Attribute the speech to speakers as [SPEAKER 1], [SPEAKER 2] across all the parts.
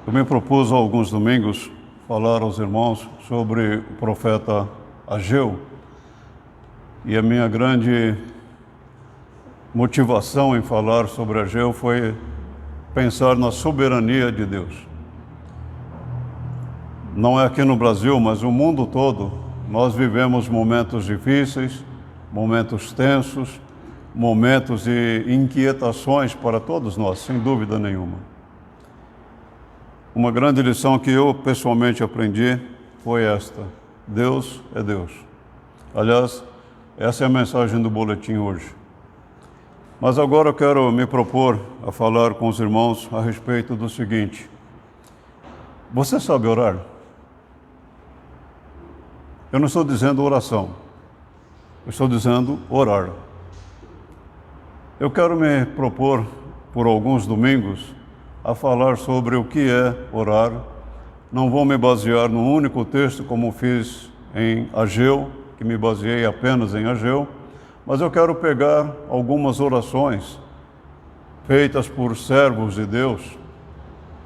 [SPEAKER 1] Eu me propus há alguns domingos falar aos irmãos sobre o profeta Ageu, e a minha grande motivação em falar sobre Ageu foi pensar na soberania de Deus. Não é aqui no Brasil, mas no mundo todo, nós vivemos momentos difíceis, momentos tensos, momentos de inquietações para todos nós, sem dúvida nenhuma. Uma grande lição que eu pessoalmente aprendi foi esta: Deus é Deus. Aliás, essa é a mensagem do boletim hoje. Mas agora eu quero me propor a falar com os irmãos a respeito do seguinte: você sabe orar? Eu não estou dizendo oração, eu estou dizendo orar. Eu quero me propor, por alguns domingos, a falar sobre o que é orar. Não vou me basear num único texto, como fiz em Ageu, que me baseei apenas em Ageu, mas eu quero pegar algumas orações feitas por servos de Deus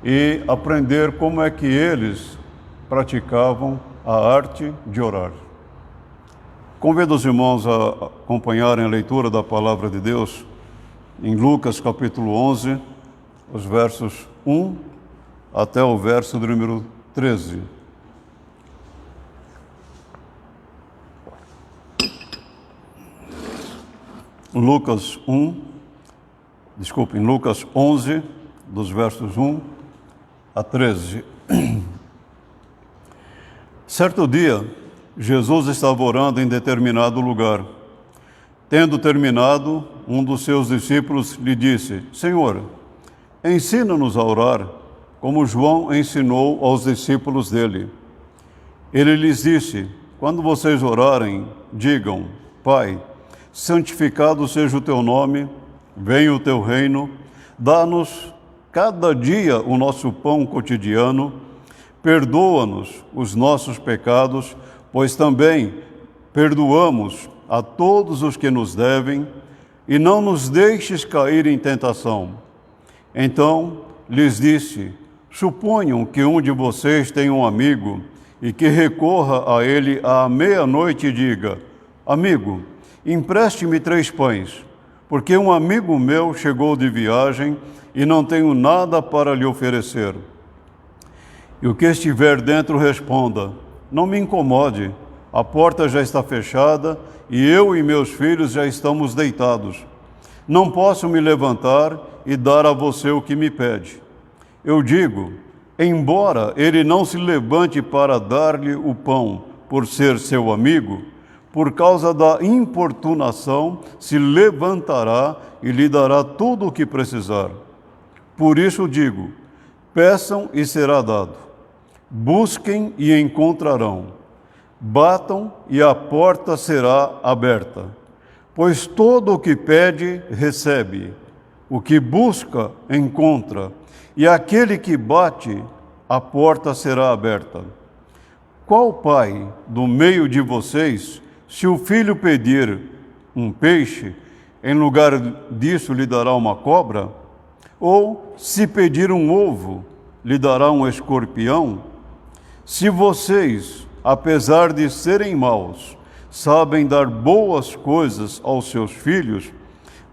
[SPEAKER 1] e aprender como é que eles praticavam a arte de orar. Convido os irmãos a acompanharem a leitura da palavra de Deus em Lucas capítulo 11, os versos 1 até o verso do número 13. Lucas 11, dos versos 1 a 13. Certo dia, Jesus estava orando em determinado lugar. Tendo terminado, um dos seus discípulos lhe disse: Senhor, ensina-nos a orar, como João ensinou aos discípulos dele. Ele lhes disse: quando vocês orarem, digam: Pai, santificado seja o teu nome, venha o teu reino, dá-nos cada dia o nosso pão cotidiano, perdoa-nos os nossos pecados, pois também perdoamos a todos os que nos devem, e não nos deixes cair em tentação. Então lhes disse: suponham que um de vocês tenha um amigo e que recorra a ele à meia-noite e diga: amigo, empreste-me 3 pães, porque um amigo meu chegou de viagem e não tenho nada para lhe oferecer. E o que estiver dentro responda: não me incomode, a porta já está fechada e eu e meus filhos já estamos deitados. Não posso me levantar e dar a você o que me pede. Eu digo, embora ele não se levante para dar-lhe o pão por ser seu amigo, por causa da importunação se levantará e lhe dará tudo o que precisar. Por isso digo, peçam e será dado, busquem e encontrarão, batam e a porta será aberta. Pois todo o que pede, recebe, o que busca, encontra, e aquele que bate, a porta será aberta. Qual pai do meio de vocês, se o filho pedir um peixe, em lugar disso lhe dará uma cobra? Ou, se pedir um ovo, lhe dará um escorpião? Se vocês, apesar de serem maus, sabem dar boas coisas aos seus filhos,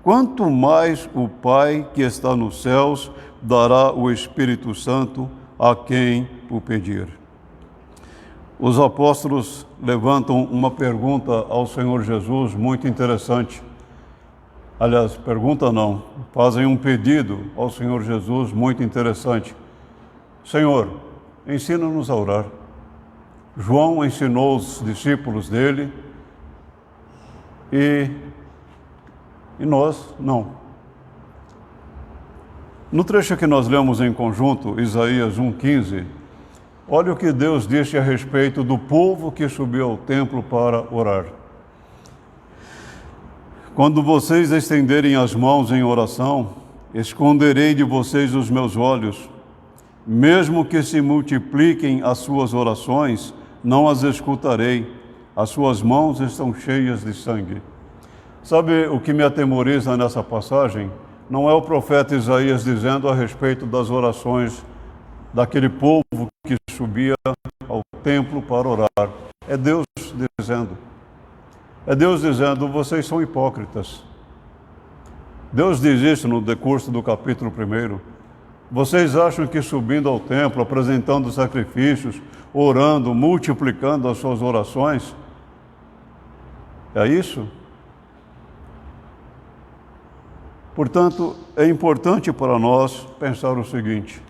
[SPEAKER 1] quanto mais o Pai que está nos céus dará o Espírito Santo a quem o pedir. Os apóstolos levantam uma pergunta ao Senhor Jesus muito interessante. Aliás, pergunta não, fazem um pedido ao Senhor Jesus muito interessante. Senhor, ensina-nos a orar. João ensinou os discípulos dele e nós não. No trecho que nós lemos em conjunto, Isaías 1,15, olha o que Deus disse a respeito do povo que subiu ao templo para orar. Quando vocês estenderem as mãos em oração, esconderei de vocês os meus olhos. Mesmo que se multipliquem as suas orações, não as escutarei. As suas mãos estão cheias de sangue. Sabe o que me atemoriza nessa passagem? Não é o profeta Isaías dizendo a respeito das orações daquele povo que subia ao templo para orar. É Deus dizendo. É Deus dizendo, vocês são hipócritas. Deus diz isso no decurso do capítulo 1. Vocês acham que subindo ao templo, apresentando sacrifícios, orando, multiplicando as suas orações, é isso? Portanto, é importante para nós pensar o seguinte,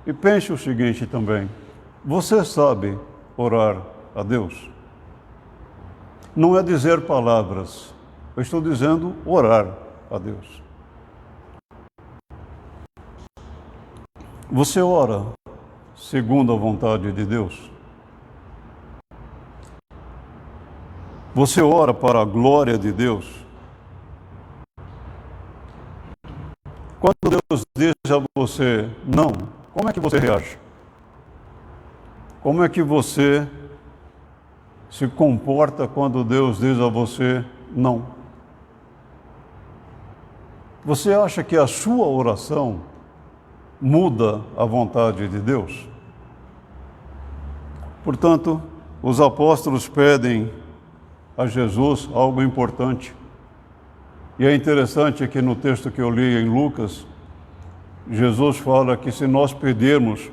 [SPEAKER 1] e pense o seguinte também, você sabe orar a Deus? Não é dizer palavras, eu estou dizendo orar a Deus. Você ora segundo a vontade de Deus? Você ora para a glória de Deus? Quando Deus diz a você não, como é que você reage? Como é que você se comporta quando Deus diz a você não? Você acha que a sua oração muda a vontade de Deus? Portanto, os apóstolos pedem a Jesus algo importante. E é interessante que no texto que eu li em Lucas, Jesus fala que se nós pedirmos,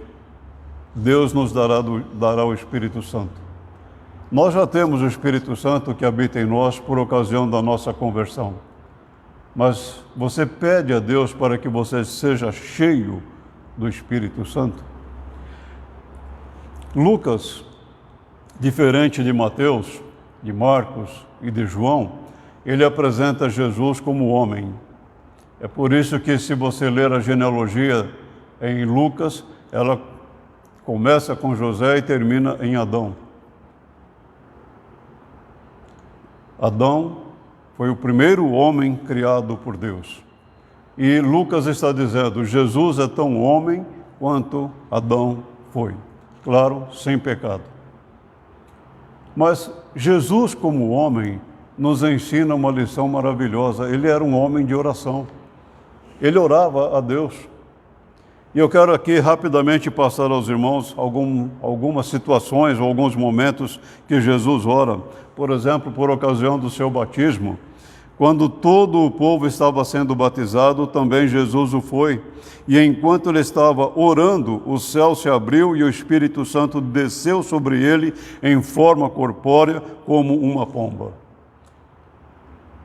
[SPEAKER 1] Deus nos dará o Espírito Santo. Nós já temos o Espírito Santo que habita em nós por ocasião da nossa conversão. Mas você pede a Deus para que você seja cheio do Espírito Santo. Lucas, diferente de Mateus, de Marcos e de João, ele apresenta Jesus como homem. É por isso que, se você ler a genealogia em Lucas, ela começa com José e termina em Adão. Adão foi o primeiro homem criado por Deus. E Lucas está dizendo, Jesus é tão homem quanto Adão foi. Claro, sem pecado. Mas Jesus, como homem, nos ensina uma lição maravilhosa. Ele era um homem de oração. Ele orava a Deus. E eu quero aqui rapidamente passar aos irmãos algumas situações ou alguns momentos que Jesus ora. Por exemplo, por ocasião do seu batismo. Quando todo o povo estava sendo batizado, também Jesus o foi. E enquanto ele estava orando, o céu se abriu e o Espírito Santo desceu sobre ele em forma corpórea como uma pomba.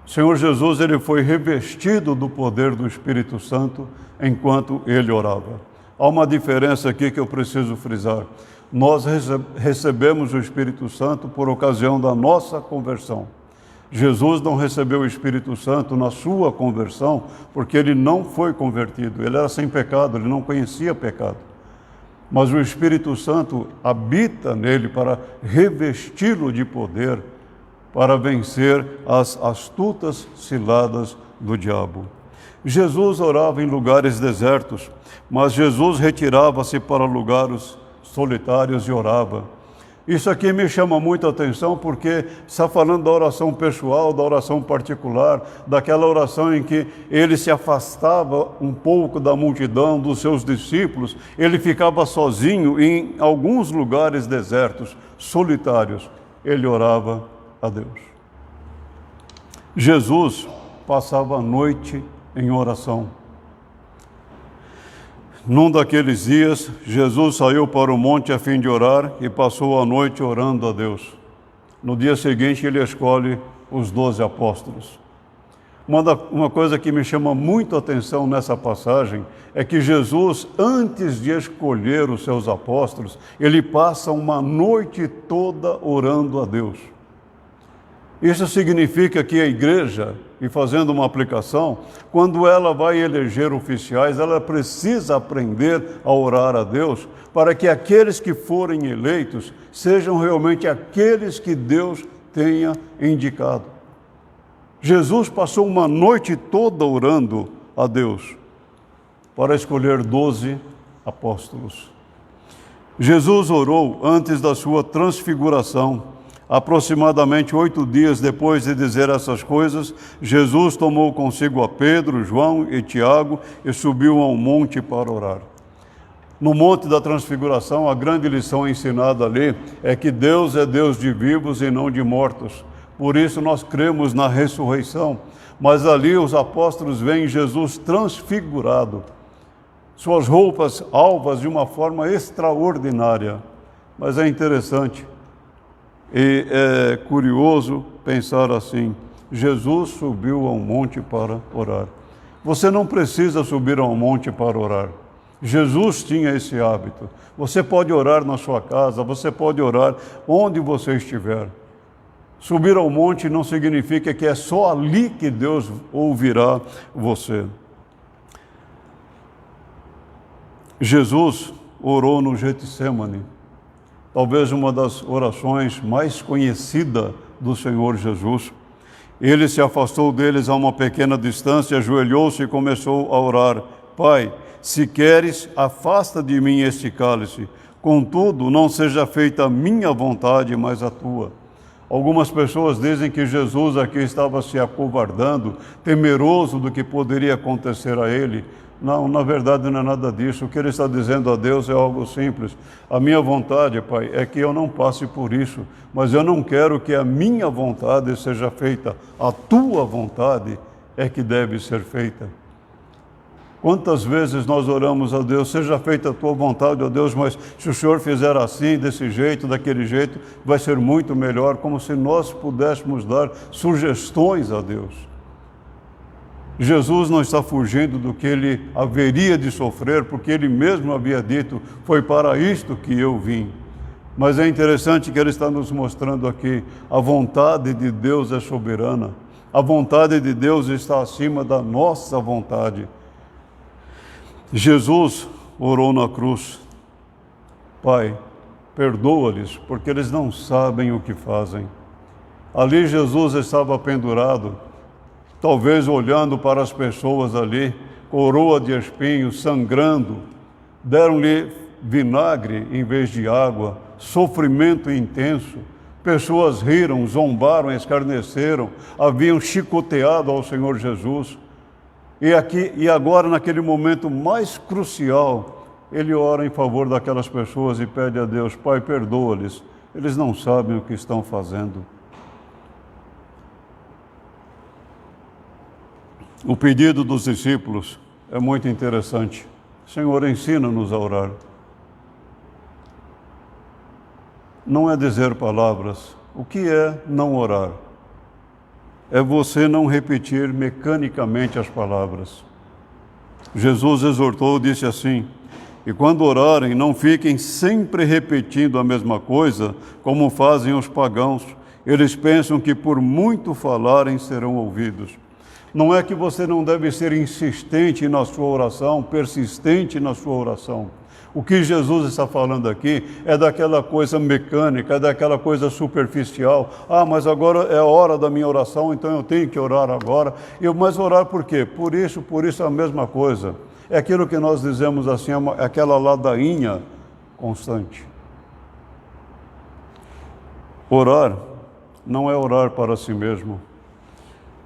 [SPEAKER 1] O Senhor Jesus, ele foi revestido do poder do Espírito Santo enquanto ele orava. Há uma diferença aqui que eu preciso frisar. Nós recebemos o Espírito Santo por ocasião da nossa conversão. Jesus não recebeu o Espírito Santo na sua conversão, porque ele não foi convertido, ele era sem pecado, ele não conhecia pecado. Mas o Espírito Santo habita nele para revesti-lo de poder, para vencer as astutas ciladas do diabo. Jesus orava em lugares desertos, mas Jesus retirava-se para lugares solitários e orava. Isso aqui me chama muito a atenção porque está falando da oração pessoal, da oração particular, daquela oração em que ele se afastava um pouco da multidão, dos seus discípulos, ele ficava sozinho em alguns lugares desertos, solitários, ele orava a Deus. Jesus passava a noite em oração. Num daqueles dias, Jesus saiu para o monte a fim de orar e passou a noite orando a Deus. No dia seguinte, ele escolhe os 12 apóstolos. Uma coisa que me chama muito a atenção nessa passagem é que Jesus, antes de escolher os seus apóstolos, ele passa uma noite toda orando a Deus. Isso significa que a igreja, e fazendo uma aplicação, quando ela vai eleger oficiais, ela precisa aprender a orar a Deus para que aqueles que forem eleitos sejam realmente aqueles que Deus tenha indicado. Jesus passou uma noite toda orando a Deus para escolher 12 apóstolos. Jesus orou antes da sua transfiguração. Aproximadamente 8 dias depois de dizer essas coisas, Jesus tomou consigo a Pedro, João e Tiago e subiu ao monte para orar. No Monte da Transfiguração, a grande lição ensinada ali é que Deus é Deus de vivos e não de mortos. Por isso nós cremos na ressurreição. Mas ali os apóstolos veem Jesus transfigurado, suas roupas alvas de uma forma extraordinária. Mas é interessante e é curioso pensar assim: Jesus subiu ao monte para orar. Você não precisa subir ao monte para orar. Jesus tinha esse hábito. Você pode orar na sua casa, você pode orar onde você estiver. Subir ao monte não significa que é só ali que Deus ouvirá você. Jesus orou no Getsêmani, talvez uma das orações mais conhecidas do Senhor Jesus. Ele se afastou deles a uma pequena distância, ajoelhou-se e começou a orar: Pai, se queres, afasta de mim este cálice. Contudo, não seja feita a minha vontade, mas a tua. Algumas pessoas dizem que Jesus aqui estava se acovardando, temeroso do que poderia acontecer a ele. Não, na verdade não é nada disso. O que ele está dizendo a Deus é algo simples. A minha vontade, Pai, é que eu não passe por isso, mas eu não quero que a minha vontade seja feita. A tua vontade é que deve ser feita. Quantas vezes nós oramos a Deus: seja feita a tua vontade, ó Deus, mas se o Senhor fizer assim, desse jeito, daquele jeito, vai ser muito melhor, como se nós pudéssemos dar sugestões a Deus. Jesus não está fugindo do que ele haveria de sofrer, porque ele mesmo havia dito: foi para isto que eu vim. Mas é interessante que ele está nos mostrando aqui: a vontade de Deus é soberana, a vontade de Deus está acima da nossa vontade. Jesus orou na cruz: Pai, perdoa-lhes, porque eles não sabem o que fazem. Ali Jesus estava pendurado, talvez olhando para as pessoas ali, coroa de espinhos, sangrando. Deram-lhe vinagre em vez de água, sofrimento intenso. Pessoas riram, zombaram, escarneceram, haviam chicoteado ao Senhor Jesus. E agora, naquele momento mais crucial, ele ora em favor daquelas pessoas e pede a Deus: Pai, perdoa-lhes, eles não sabem o que estão fazendo. O pedido dos discípulos é muito interessante. Senhor, ensina-nos a orar. Não é dizer palavras. O que é não orar? É você não repetir mecanicamente as palavras. Jesus exortou, disse assim: e quando orarem, não fiquem sempre repetindo a mesma coisa, como fazem os pagãos. Eles pensam que por muito falarem serão ouvidos. Não é que você não deve ser insistente na sua oração, persistente na sua oração. O que Jesus está falando aqui é daquela coisa mecânica, é daquela coisa superficial. Ah, mas agora é a hora da minha oração, então eu tenho que orar agora. Mas orar por quê? Por isso é a mesma coisa. É aquilo que nós dizemos assim, aquela ladainha constante. Orar não é orar para si mesmo.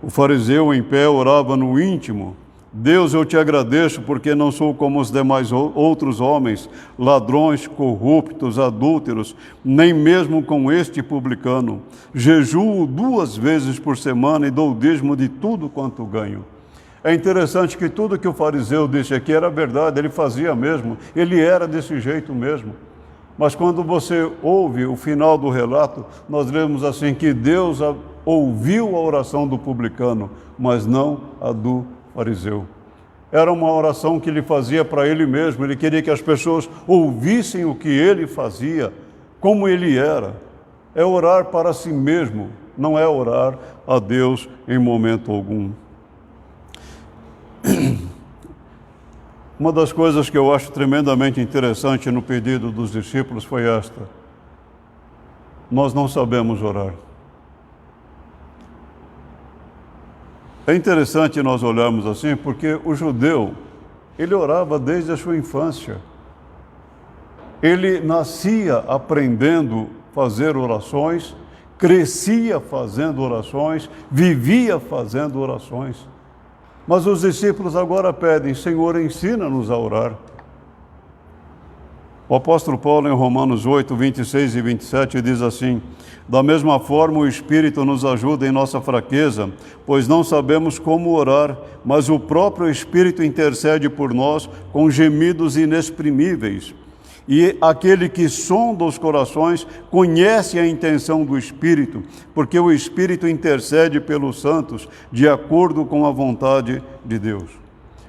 [SPEAKER 1] O fariseu em pé orava no íntimo: Deus, eu te agradeço porque não sou como os demais outros homens, ladrões, corruptos, adúlteros, nem mesmo com este publicano. Jejuo 2 vezes por semana e dou dízimo de tudo quanto ganho. É interessante que tudo que o fariseu disse aqui era verdade, ele fazia mesmo, ele era desse jeito mesmo. Mas quando você ouve o final do relato, nós lemos assim que Deus ouviu a oração do publicano, mas não a do fariseu. Era uma oração que ele fazia para ele mesmo, ele queria que as pessoas ouvissem o que ele fazia, como ele era. É orar para si mesmo, não é orar a Deus em momento algum. Uma das coisas que eu acho tremendamente interessante no pedido dos discípulos foi esta: nós não sabemos orar. É interessante nós olharmos assim, porque o judeu, ele orava desde a sua infância. Ele nascia aprendendo a fazer orações, crescia fazendo orações, vivia fazendo orações. Mas os discípulos agora pedem: Senhor, ensina-nos a orar. O apóstolo Paulo, em Romanos 8, 26 e 27, diz assim: da mesma forma, o Espírito nos ajuda em nossa fraqueza, pois não sabemos como orar, mas o próprio Espírito intercede por nós com gemidos inexprimíveis. E aquele que sonda os corações conhece a intenção do Espírito, porque o Espírito intercede pelos santos de acordo com a vontade de Deus.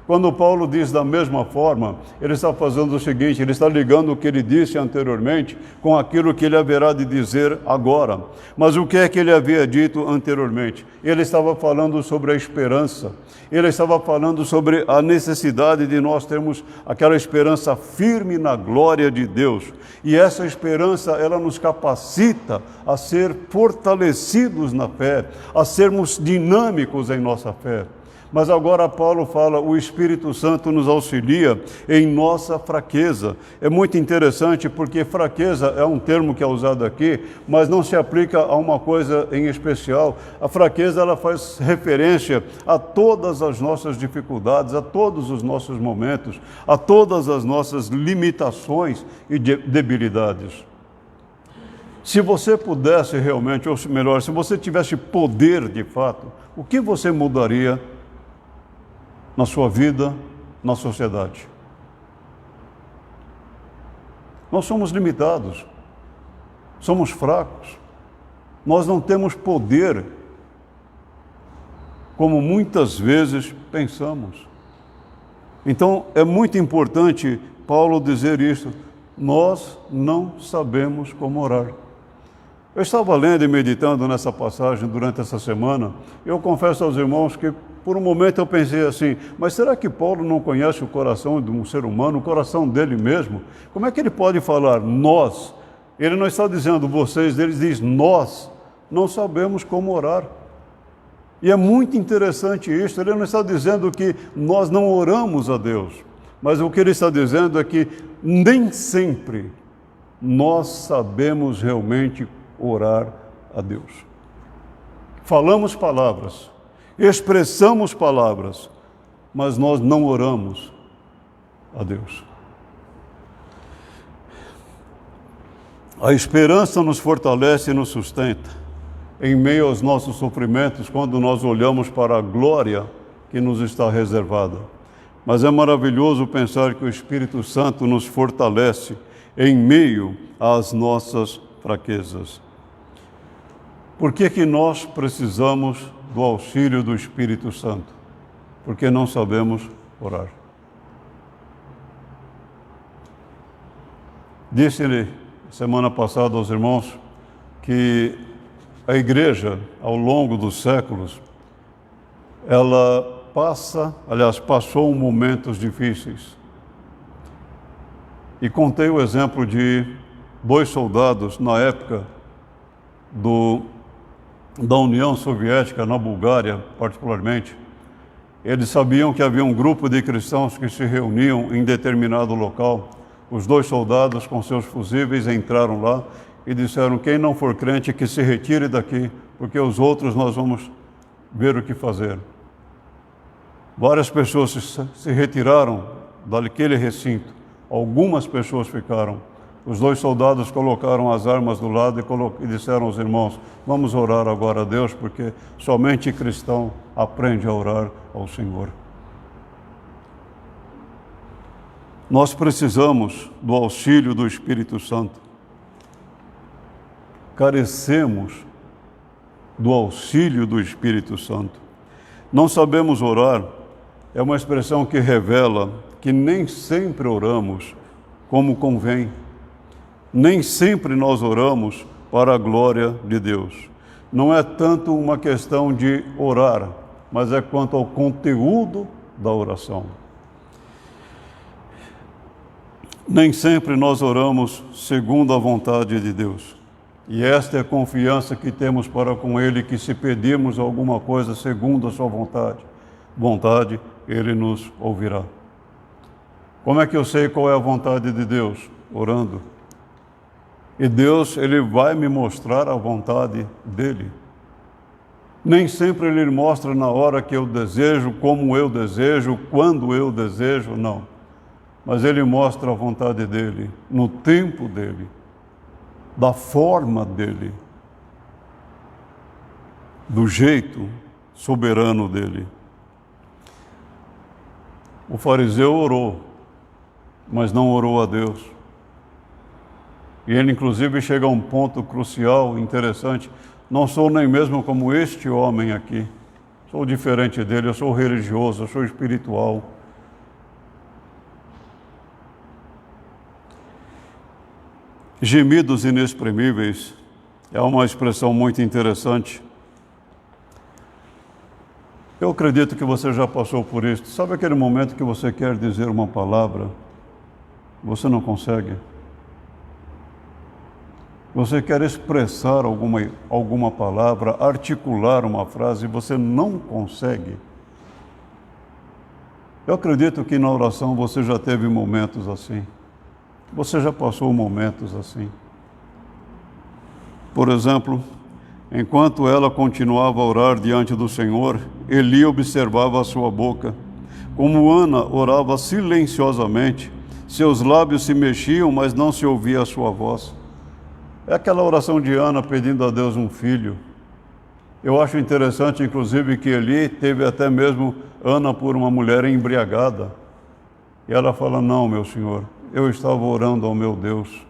[SPEAKER 1] Quando Paulo diz da mesma forma, ele está fazendo o seguinte: ele está ligando o que ele disse anteriormente com aquilo que ele haverá de dizer agora. Mas o que é que ele havia dito anteriormente? Ele estava falando sobre a esperança. Ele estava falando sobre a necessidade de nós termos aquela esperança firme na glória de Deus. E essa esperança, ela nos capacita a ser fortalecidos na fé, a sermos dinâmicos em nossa fé. Mas agora Paulo fala, o Espírito Santo nos auxilia em nossa fraqueza. É muito interessante porque fraqueza é um termo que é usado aqui, mas não se aplica a uma coisa em especial. A fraqueza, ela faz referência a todas as nossas dificuldades, a todos os nossos momentos, a todas as nossas limitações e debilidades. Se você pudesse realmente, ou melhor, se você tivesse poder de fato, o que você mudaria na sua vida, na sociedade? Nós somos limitados, somos fracos, nós não temos poder, como muitas vezes pensamos. Então, é muito importante Paulo dizer isso: nós não sabemos como orar. Eu estava lendo e meditando nessa passagem durante essa semana. Eu confesso aos irmãos que, por um momento, eu pensei assim: mas será que Paulo não conhece o coração de um ser humano, o coração dele mesmo? Como é que ele pode falar nós? Ele não está dizendo vocês, ele diz nós não sabemos como orar. E é muito interessante isso. Ele não está dizendo que nós não oramos a Deus, mas o que ele está dizendo é que nem sempre nós sabemos realmente orar a Deus. Falamos palavras, expressamos palavras, mas nós não oramos a Deus. A esperança nos fortalece e nos sustenta em meio aos nossos sofrimentos, quando nós olhamos para a glória que nos está reservada. Mas é maravilhoso pensar que o Espírito Santo nos fortalece em meio às nossas fraquezas. Por que nós precisamos do auxílio do Espírito Santo? Porque não sabemos orar. Disse-lhe semana passada aos irmãos que a igreja, ao longo dos séculos, ela passou momentos difíceis. E contei o exemplo de 2 soldados na época da União Soviética, na Bulgária particularmente. Eles sabiam que havia um grupo de cristãos que se reuniam em determinado local. Os 2 soldados com seus fuzíveis entraram lá e disseram: quem não for crente que se retire daqui, porque os outros nós vamos ver o que fazer. Várias pessoas se retiraram daquele recinto. Algumas pessoas ficaram. Os 2 soldados colocaram as armas do lado e disseram aos irmãos: vamos orar agora a Deus, porque somente cristão aprende a orar ao Senhor. Nós precisamos do auxílio do Espírito Santo. Carecemos do auxílio do Espírito Santo. Não sabemos orar é uma expressão que revela que nem sempre oramos como convém. Nem sempre nós oramos para a glória de Deus. Não é tanto uma questão de orar, mas é quanto ao conteúdo da oração. Nem sempre nós oramos segundo a vontade de Deus. E esta é a confiança que temos para com Ele, que se pedirmos alguma coisa segundo a sua vontade, Ele nos ouvirá. Como é que eu sei qual é a vontade de Deus? Orando. E Deus, Ele vai me mostrar a vontade dEle. Nem sempre Ele mostra na hora que eu desejo, como eu desejo, quando eu desejo, não. mas ele mostra a vontade dele, no tempo dele, da forma dele, do jeito soberano dele. O fariseu orou, mas não orou a Deus. E ele, inclusive, chega a um ponto crucial, interessante. Não sou nem mesmo como este homem aqui. Sou diferente dele, eu sou religioso, eu sou espiritual. Gemidos inexprimíveis é uma expressão muito interessante. Eu acredito que você já passou por isso. Sabe aquele momento que você quer dizer uma palavra, você não consegue? Você quer expressar alguma palavra, articular uma frase, e você não consegue? Eu acredito que na oração você já teve momentos assim. Você já passou momentos assim. Por exemplo, enquanto ela continuava a orar diante do Senhor, Eli observava a sua boca. Como Ana orava silenciosamente, seus lábios se mexiam, mas não se ouvia a sua voz. É aquela oração de Ana pedindo a Deus um filho. Eu acho interessante, inclusive, que Eli teve até mesmo Ana por uma mulher embriagada. E ela fala, não, meu Senhor, eu estava orando ao meu Deus.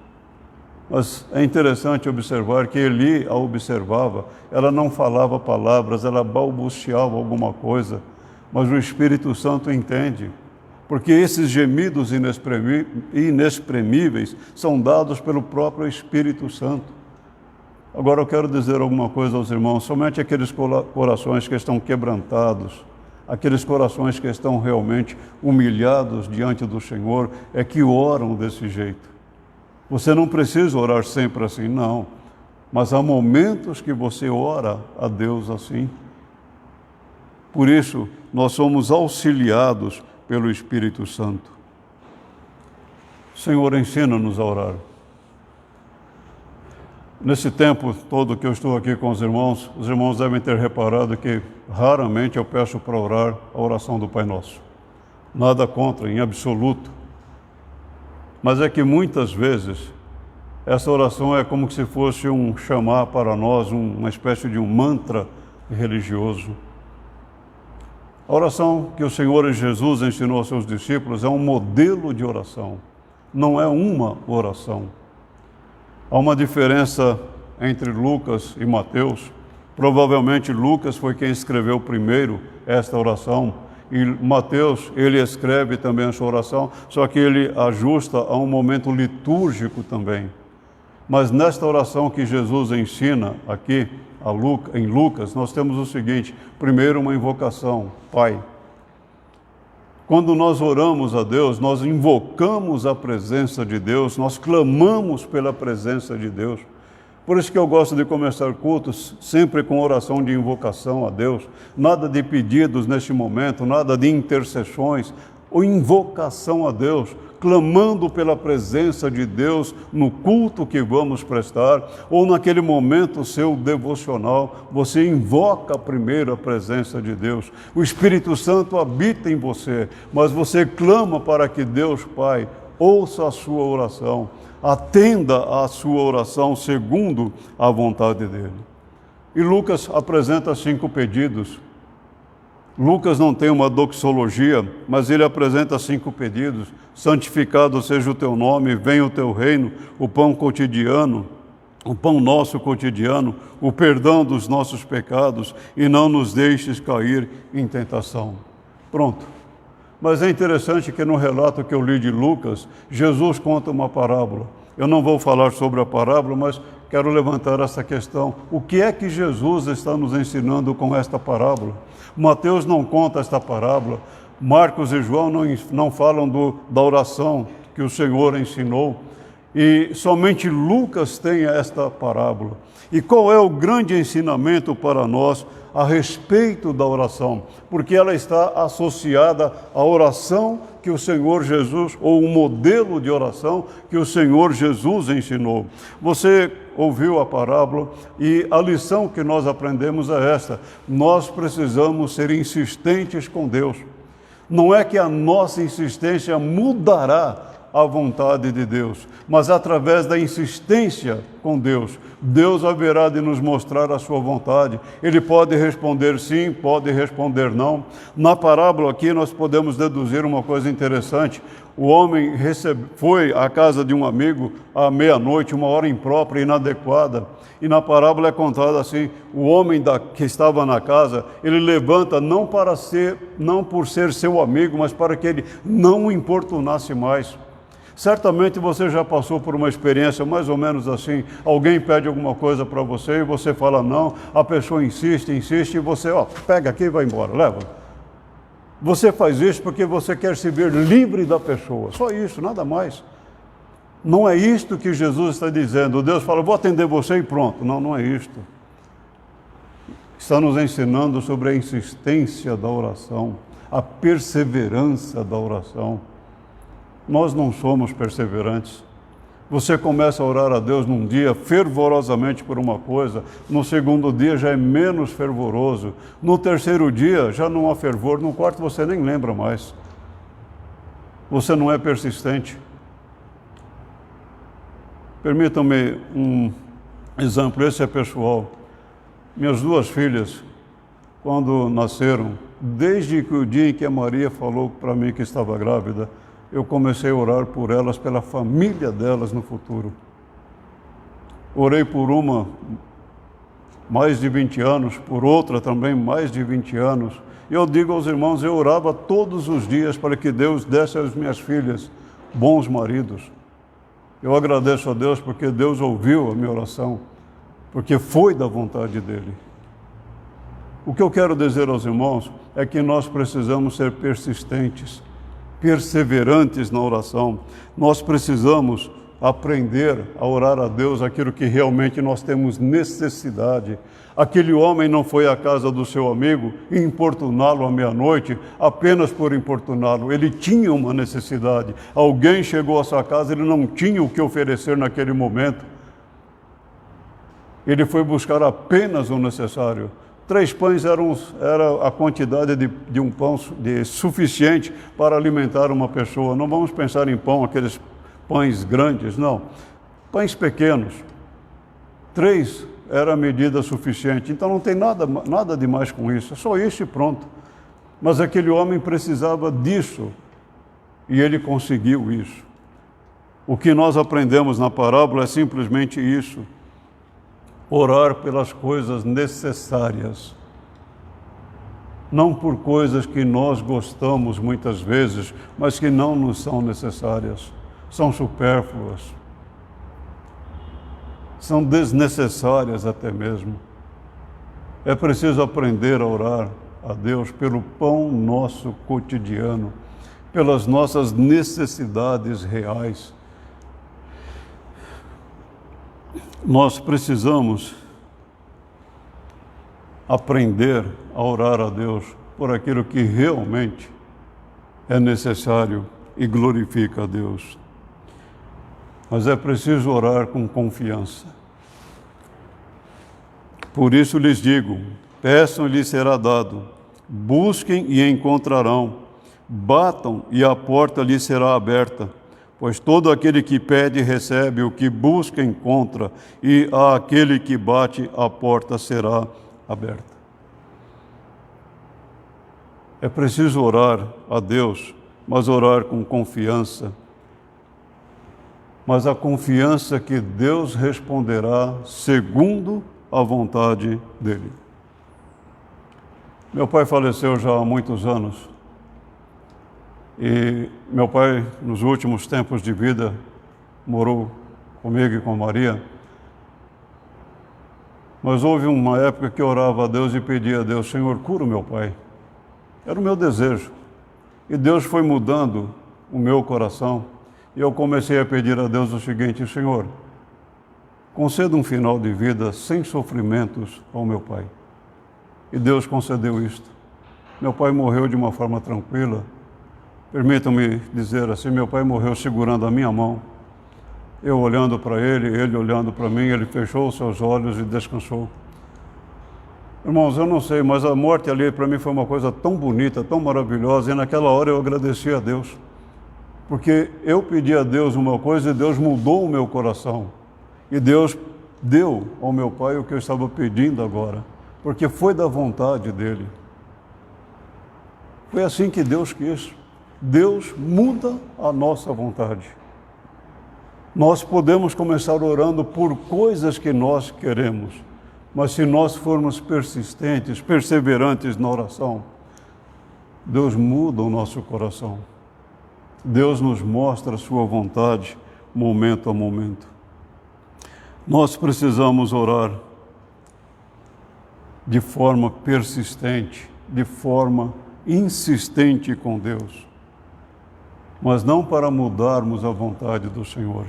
[SPEAKER 1] Mas é interessante observar que Eli a observava, ela não falava palavras, ela balbuciava alguma coisa, mas o Espírito Santo entende, porque esses gemidos inexprimíveis são dados pelo próprio Espírito Santo. Agora eu quero dizer alguma coisa aos irmãos, somente aqueles corações que estão quebrantados, aqueles corações que estão realmente humilhados diante do Senhor, é que oram desse jeito. Você não precisa orar sempre assim, não. Mas há momentos que você ora a Deus assim. Por isso, nós somos auxiliados pelo Espírito Santo. Senhor, ensina-nos a orar. Nesse tempo todo que eu estou aqui com os irmãos devem ter reparado que raramente eu peço para orar a oração do Pai Nosso. Nada contra, em absoluto. Mas é que muitas vezes essa oração é como se fosse um chamar para nós, uma espécie de um mantra religioso. A oração que o Senhor Jesus ensinou aos seus discípulos é um modelo de oração, não é uma oração. Há uma diferença entre Lucas e Mateus. Provavelmente Lucas foi quem escreveu primeiro esta oração, e Mateus, ele escreve também a sua oração, só que ele ajusta a um momento litúrgico também. Mas nesta oração que Jesus ensina aqui em Lucas, nós temos o seguinte: primeiro, uma invocação, Pai. Quando nós oramos a Deus, nós invocamos a presença de Deus, nós clamamos pela presença de Deus. Por isso que eu gosto de começar cultos sempre com oração de invocação a Deus. Nada de pedidos neste momento, nada de intercessões, ou invocação a Deus, clamando pela presença de Deus no culto que vamos prestar, ou naquele momento seu devocional, você invoca primeiro a presença de Deus. O Espírito Santo habita em você, mas você clama para que Deus Pai ouça a sua oração, atenda à sua oração segundo a vontade dele. E Lucas apresenta 5 pedidos. Lucas não tem uma doxologia, mas ele apresenta 5 pedidos. Santificado seja o teu nome, venha o teu reino, o pão cotidiano, o pão nosso cotidiano, o perdão dos nossos pecados, e não nos deixes cair em tentação. Pronto. Mas é interessante que no relato que eu li de Lucas, Jesus conta uma parábola. Eu não vou falar sobre a parábola, mas quero levantar essa questão. O que é que Jesus está nos ensinando com esta parábola? Mateus não conta esta parábola. Marcos e João não falam da oração que o Senhor ensinou. E somente Lucas tem esta parábola. E qual é o grande ensinamento para nós a respeito da oração? Porque ela está associada à oração que o Senhor Jesus, ou um modelo de oração que o Senhor Jesus ensinou. Você ouviu a parábola e a lição que nós aprendemos é esta: nós precisamos ser insistentes com Deus. Não é que a nossa insistência mudará a vontade de Deus, mas através da insistência com Deus, Deus haverá de nos mostrar a sua vontade. Ele pode responder sim, pode responder não. Na parábola aqui nós podemos deduzir uma coisa interessante. O homem foi à casa de um amigo à meia-noite, uma hora imprópria, inadequada. E na parábola é contado assim: o homem que estava na casa, ele levanta não por ser seu amigo, mas para que ele não o importunasse mais. Certamente você já passou por uma experiência mais ou menos assim. Alguém pede alguma coisa para você e você fala não, a pessoa insiste e você, pega aqui e vai embora, leva. Você faz isso porque você quer se ver livre da pessoa, só isso, nada mais. Não é isto que Jesus está dizendo. Deus fala, vou atender você e pronto. Não, não é isto. Está nos ensinando sobre a insistência da oração, a perseverança da oração. Nós não somos perseverantes. Você começa a orar a Deus num dia fervorosamente por uma coisa, no segundo dia já é menos fervoroso, no terceiro dia já não há fervor, no quarto você nem lembra mais. Você não é persistente. Permitam-me um exemplo, esse é pessoal. Minhas duas filhas, quando nasceram, desde que o dia em que a Maria falou para mim que estava grávida, eu comecei a orar por elas, pela família delas no futuro. Orei por uma mais de 20 anos, por outra também mais de 20 anos. E eu digo aos irmãos, eu orava todos os dias para que Deus desse às minhas filhas bons maridos. Eu agradeço a Deus porque Deus ouviu a minha oração, porque foi da vontade dEle. O que eu quero dizer aos irmãos é que nós precisamos ser persistentes, perseverantes na oração. Nós precisamos aprender a orar a Deus aquilo que realmente nós temos necessidade. Aquele homem não foi à casa do seu amigo importuná-lo à meia-noite apenas por importuná-lo. Ele tinha uma necessidade. Alguém chegou à sua casa, ele não tinha o que oferecer naquele momento. Ele foi buscar apenas o necessário. 3 pães era a quantidade de um pão suficiente para alimentar uma pessoa. Não vamos pensar em pão, aqueles pães grandes, não. Pães pequenos. 3 era a medida suficiente. Então não tem nada demais com isso. É só isso e pronto. Mas aquele homem precisava disso. E ele conseguiu isso. O que nós aprendemos na parábola é simplesmente isso. Orar pelas coisas necessárias, não por coisas que nós gostamos muitas vezes, mas que não nos são necessárias, são supérfluas, são desnecessárias até mesmo. É preciso aprender a orar a Deus pelo pão nosso cotidiano, pelas nossas necessidades reais. Nós precisamos aprender a orar a Deus por aquilo que realmente é necessário e glorifica a Deus. Mas é preciso orar com confiança. Por isso lhes digo, peçam e lhes será dado, busquem e encontrarão, batam e a porta lhes será aberta. Pois todo aquele que pede recebe, o que busca encontra, e àquele que bate a porta será aberta. É preciso orar a Deus, mas orar com confiança. Mas a confiança que Deus responderá segundo a vontade dEle. Meu pai faleceu já há muitos anos. E meu pai, nos últimos tempos de vida, morou comigo e com Maria. Mas houve uma época que eu orava a Deus e pedia a Deus, Senhor, cura o meu pai. Era o meu desejo. E Deus foi mudando o meu coração. E eu comecei a pedir a Deus o seguinte, Senhor, conceda um final de vida sem sofrimentos ao meu pai. E Deus concedeu isto. Meu pai morreu de uma forma tranquila. Permitam-me dizer assim, meu pai morreu segurando a minha mão, eu olhando para ele olhando para mim, ele fechou os seus olhos e descansou. Irmãos, eu não sei, mas a morte ali para mim foi uma coisa tão bonita, tão maravilhosa, e naquela hora eu agradeci a Deus. Porque eu pedi a Deus uma coisa e Deus mudou o meu coração. E Deus deu ao meu pai o que eu estava pedindo agora, porque foi da vontade dele. Foi assim que Deus quis. Deus muda a nossa vontade. Nós podemos começar orando por coisas que nós queremos, mas se nós formos persistentes, perseverantes na oração, Deus muda o nosso coração. Deus nos mostra a sua vontade, momento a momento. Nós precisamos orar de forma persistente, de forma insistente com Deus, mas não para mudarmos a vontade do Senhor,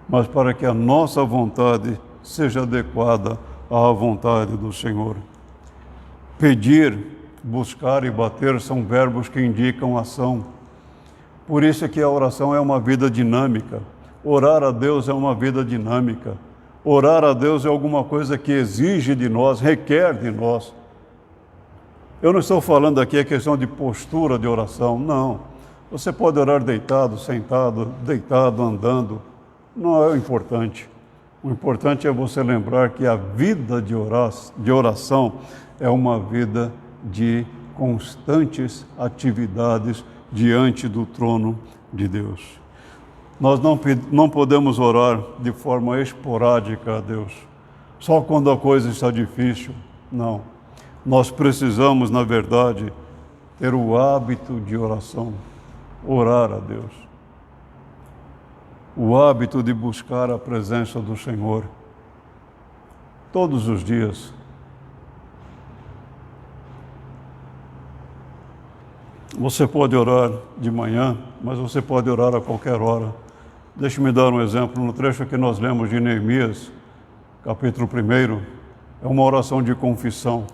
[SPEAKER 1] mas para que a nossa vontade seja adequada à vontade do Senhor. Pedir, buscar e bater são verbos que indicam ação. Por isso é que a oração é uma vida dinâmica. Orar a Deus é uma vida dinâmica. Orar a Deus é alguma coisa que exige de nós, requer de nós. Eu não estou falando aqui a questão de postura de oração, não. Você pode orar deitado, sentado, deitado, andando. Não é o importante. O importante é você lembrar que a vida de oração é uma vida de constantes atividades diante do trono de Deus. Nós não podemos orar de forma esporádica a Deus, só quando a coisa está difícil. Não. Nós precisamos, na verdade, ter o hábito de oração, orar a Deus. O hábito de buscar a presença do Senhor todos os dias. Você pode orar de manhã, mas você pode orar a qualquer hora. Deixe-me dar um exemplo. No trecho que nós lemos de Neemias, capítulo 1, é uma oração de confissão.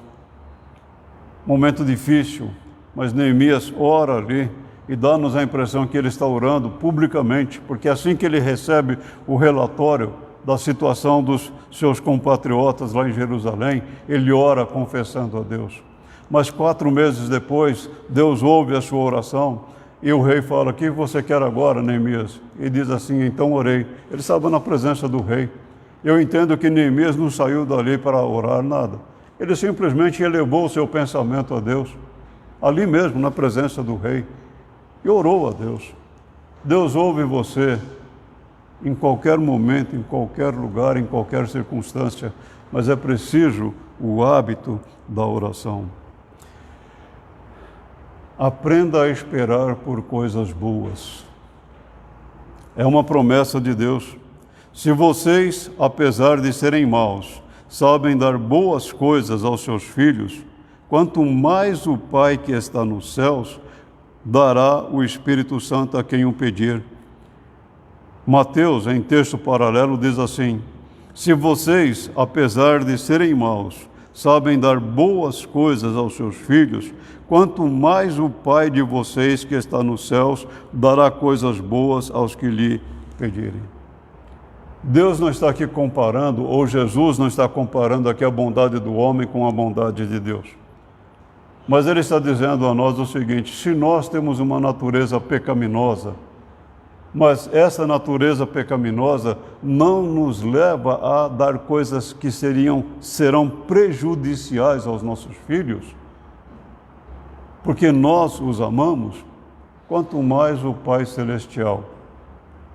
[SPEAKER 1] Momento difícil, mas Neemias ora ali e dá-nos a impressão que ele está orando publicamente, porque assim que ele recebe o relatório da situação dos seus compatriotas lá em Jerusalém, ele ora confessando a Deus. Mas 4 meses depois, Deus ouve a sua oração e o rei fala: o que você quer agora, Neemias? E diz assim: então orei. Ele estava na presença do rei. Eu entendo que Neemias não saiu dali para orar nada. Ele simplesmente elevou o seu pensamento a Deus, ali mesmo, na presença do rei, e orou a Deus. Deus ouve você em qualquer momento, em qualquer lugar, em qualquer circunstância, mas é preciso o hábito da oração. Aprenda a esperar por coisas boas. É uma promessa de Deus. Se vocês, apesar de serem maus, sabem dar boas coisas aos seus filhos, quanto mais o Pai que está nos céus dará o Espírito Santo a quem o pedir. Mateus, em texto paralelo, diz assim: se vocês, apesar de serem maus, sabem dar boas coisas aos seus filhos, quanto mais o Pai de vocês que está nos céus dará coisas boas aos que lhe pedirem. Deus não está aqui comparando, ou Jesus não está comparando aqui a bondade do homem com a bondade de Deus. Mas Ele está dizendo a nós o seguinte: se nós temos uma natureza pecaminosa, mas essa natureza pecaminosa não nos leva a dar coisas que serão prejudiciais aos nossos filhos, porque nós os amamos, quanto mais o Pai Celestial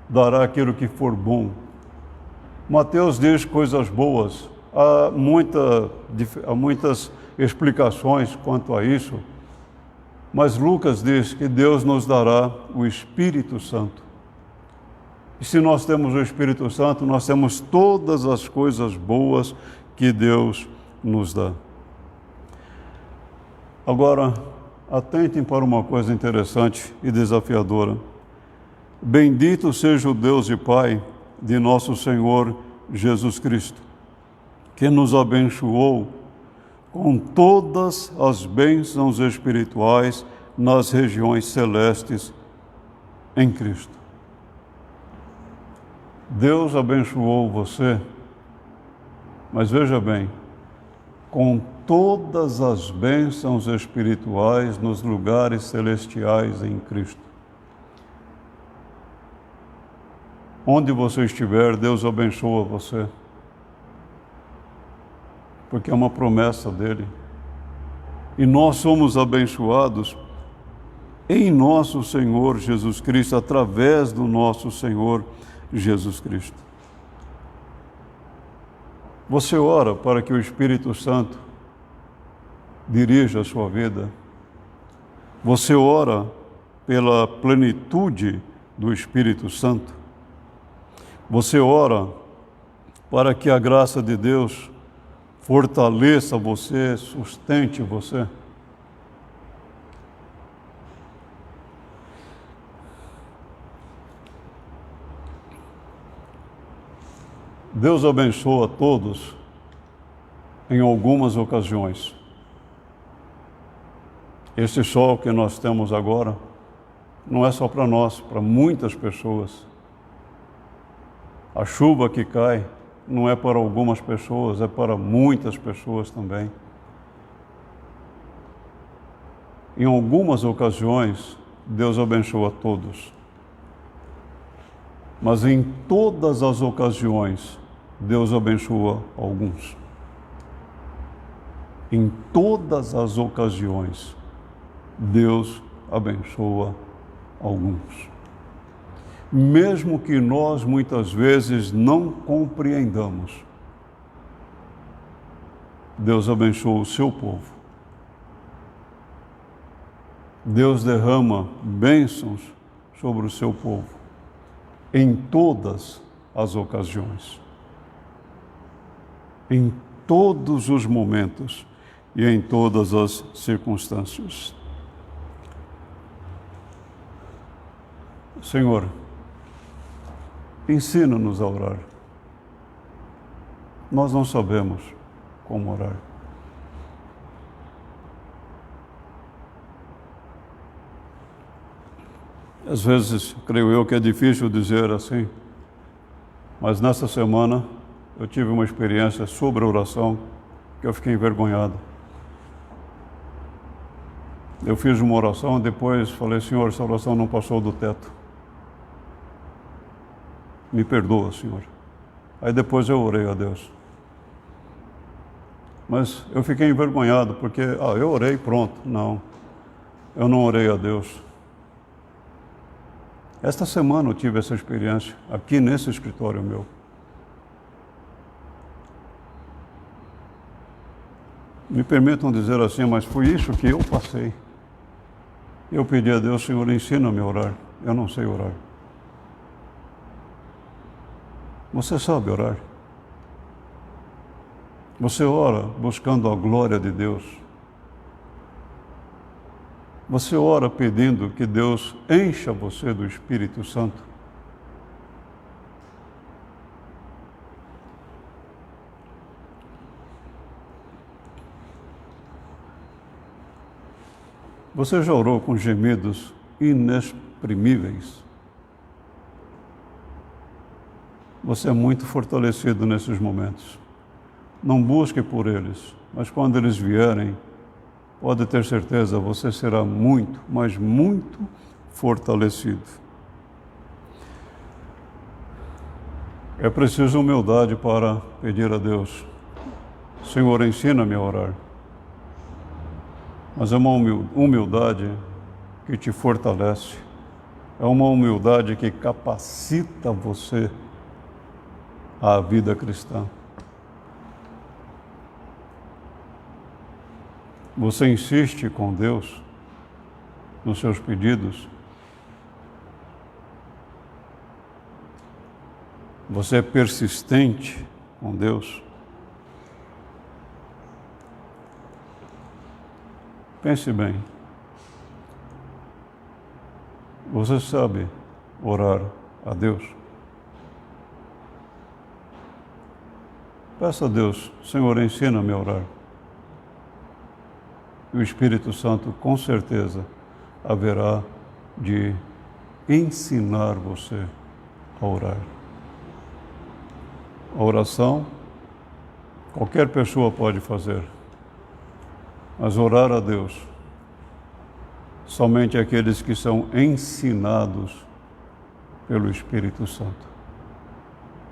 [SPEAKER 1] dará aquilo que for bom. Mateus diz coisas boas, há muitas explicações quanto a isso, mas Lucas diz que Deus nos dará o Espírito Santo. E se nós temos o Espírito Santo, nós temos todas as coisas boas que Deus nos dá. Agora, atentem para uma coisa interessante e desafiadora. Bendito seja o Deus e Pai de nosso Senhor Jesus Cristo, que nos abençoou com todas as bênçãos espirituais nas regiões celestes em Cristo. Deus abençoou você, mas veja bem, com todas as bênçãos espirituais nos lugares celestiais em Cristo. Onde você estiver, Deus abençoa você, porque é uma promessa dele. E nós somos abençoados em nosso Senhor Jesus Cristo, através do nosso Senhor Jesus Cristo. Você ora para que o Espírito Santo dirija a sua vida. Você ora pela plenitude do Espírito Santo. Você ora para que a graça de Deus fortaleça você, sustente você. Deus abençoa a todos em algumas ocasiões. Esse sol que nós temos agora não é só para nós, para muitas pessoas. A chuva que cai não é para algumas pessoas, é para muitas pessoas também. Em algumas ocasiões, Deus abençoa a todos. Mas em todas as ocasiões, Deus abençoa alguns. Em todas as ocasiões, Deus abençoa alguns. Mesmo que nós muitas vezes não compreendamos, Deus abençoa o seu povo. Deus derrama bênçãos sobre o seu povo em todas as ocasiões, em todos os momentos e em todas as circunstâncias. Senhor, ensina-nos a orar. Nós não sabemos como orar. Às vezes, creio eu que é difícil dizer assim, mas nesta semana eu tive uma experiência sobre a oração que eu fiquei envergonhado. Eu fiz uma oração, depois falei, Senhor, essa oração não passou do teto. Me perdoa, Senhor. Aí depois eu orei a Deus. Mas eu fiquei envergonhado, porque, eu orei, pronto. Não, eu não orei a Deus. Esta semana eu tive essa experiência, aqui nesse escritório meu. Me permitam dizer assim, mas foi isso que eu passei. Eu pedi a Deus, Senhor, ensina-me a orar. Eu não sei orar. Você sabe orar? Você ora buscando a glória de Deus. Você ora pedindo que Deus encha você do Espírito Santo. Você já orou com gemidos inexprimíveis? Você é muito fortalecido nesses momentos. Não busque por eles, mas quando eles vierem, pode ter certeza, você será muito, mas muito fortalecido. É preciso humildade para pedir a Deus, Senhor, ensina-me a orar. Mas é uma humildade que te fortalece, é uma humildade que capacita você à vida cristã. Você insiste com Deus nos seus pedidos. Você é persistente com Deus. Pense bem. Você sabe orar a Deus? Peça a Deus, Senhor, ensina-me a orar. E o Espírito Santo, com certeza, haverá de ensinar você a orar. A oração, qualquer pessoa pode fazer. Mas orar a Deus, somente aqueles que são ensinados pelo Espírito Santo.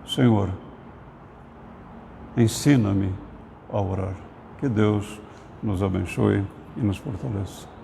[SPEAKER 1] Senhor, ensina-me a orar. Que Deus nos abençoe e nos fortaleça.